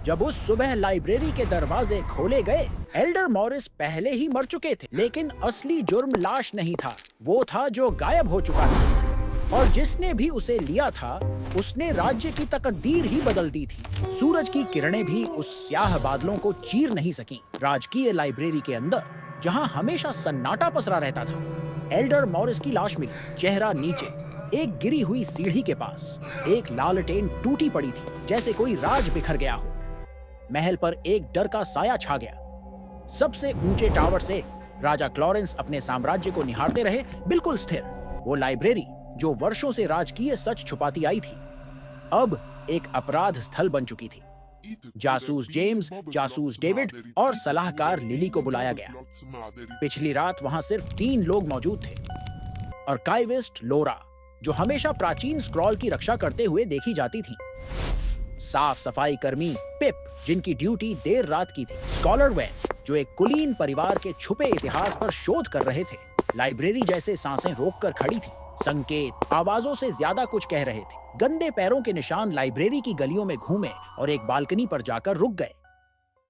जब उस सुबह लाइब्रेरी के दरवाजे खोले गए, एल्डर मॉरिस पहले ही मर चुके थे, लेकिन असली जुर्म लाश नहीं था, वो था जो गायब हो चुका था। और जिसने भी उसे लिया था, उसने राज्य की तकदीर ही बदल दी थी। सूरज की किरणें भी उस स्याह बादलों को चीर नहीं सकी। राजकीय लाइब्रेरी के अंदर, जहां हमेशा सन्नाटा पसरा रहता था, एल्डर मॉरिस की लाश मिली, चेहरा नीचे, एक गिरी हुई सीढ़ी के पास। एक लालटेन टूटी पड़ी थी, जैसे कोई राज बिखर गया हो। महल पर एक डर का साया छा गया। सबसे ऊंचे टावर से राजा क्लॉरेंस अपने साम्राज्य को निहारते रहे, बिल्कुल स्थिर। वो लाइब्रेरी, जो वर्षों से राजकीय सच छुपाती आई थी, अब एक अपराध स्थल बन चुकी थी। जासूस जेम्स, जासूस डेविड और सलाहकार लिली को बुलाया गया। पिछली रात वहां सिर्फ 3 लोग मौजूद थे। आर्काइविस्ट लोरा, जो हमेशा प्राचीन स्क्रॉल की रक्षा करते हुए देखी जाती थी। साफ सफाई कर्मी पिप, जिनकी ड्यूटी देर रात की थी। स्कॉलर वैन, जो एक कुलीन परिवार के छुपे इतिहास पर शोध कर रहे थे। लाइब्रेरी जैसे सांसें रोककर खड़ी थी, संकेत आवाजों से ज्यादा कुछ कह रहे थे। गंदे पैरों के निशान लाइब्रेरी की गलियों में घूमे और एक बालकनी पर जाकर रुक गए।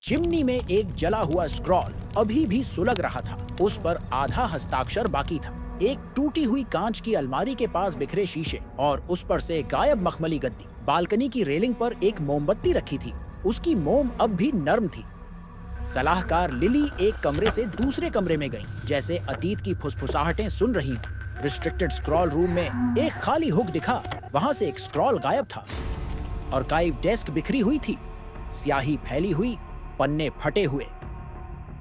चिमनी में एक जला हुआ स्क्रॉल अभी भी सुलग रहा था, उस पर आधा हस्ताक्षर बाकी था। एक टूटी हुई कांच की अलमारी के पास बिखरे शीशे और उस पर से गायब मखमली गद्दी। बालकनी की रेलिंग पर एक मोमबत्ती रखी थी, उसकी मोम अब भी नर्म थी। सलाहकार लिली एक कमरे से दूसरे कमरे में गई, जैसे अतीत की फुसफुसाहटें सुन रही हों। रिस्ट्रिक्टेड स्क्रॉल रूम में एक खाली हुक दिखा, वहां से एक स्क्रॉल गायब था। आर्काइव डेस्क बिखरी हुई थी, स्याही फैली हुई, पन्ने फटे हुए।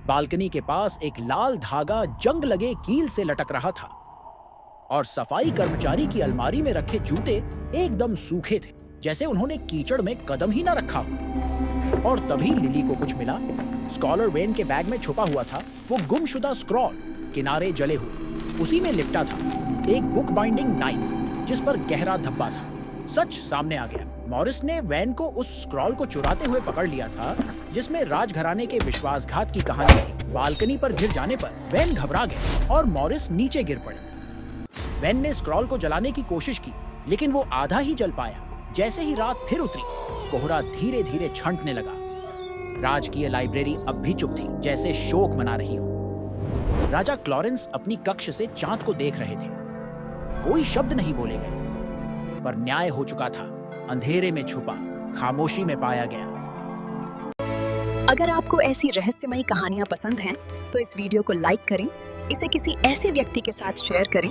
बालकनी के पास एक लाल धागा जंग लगे कील से लटक रहा था और सफाई कर्मचारी की अलमारी में रखे जूते एकदम सूखे थे, जैसे उन्होंने कीचड़ में कदम ही ना रखा हो। और तभी लिली को कुछ मिला। स्कॉलर वेन के बैग में छुपा हुआ था वो गुमशुदा स्क्रॉल, किनारे जले हुए, उसी में लिपटा था एक बुक बाइंडिंग नाइफ, जिस पर गहरा धब्बा था। सच सामने आ गया। मॉरिस ने वैन को उस स्क्रॉल को चुराते हुए पकड़ लिया था, जिसमें राजघराने के विश्वासघात की कहानी थी। बालकनी पर गिर जाने पर वैन घबरा गया और मॉरिस नीचे गिर पड़े। वैन ने स्क्रॉल को जलाने की कोशिश की, लेकिन वो आधा ही जल पाया। जैसे ही रात फिर उतरी, कोहरा धीरे धीरे छंटने लगा। राजकीय लाइब्रेरी अब भी चुप थी, जैसे शोक मना रही हो। राजा क्लॉरेंस अपनी कक्ष से चांद को देख रहे थे। कोई शब्द नहीं बोले गए, पर न्याय हो चुका था। अंधेरे में छुपा, खामोशी में पाया गया। अगर आपको ऐसी रहस्यमयी कहानियां पसंद हैं, तो इस वीडियो को लाइक करें, इसे किसी ऐसे व्यक्ति के साथ शेयर करें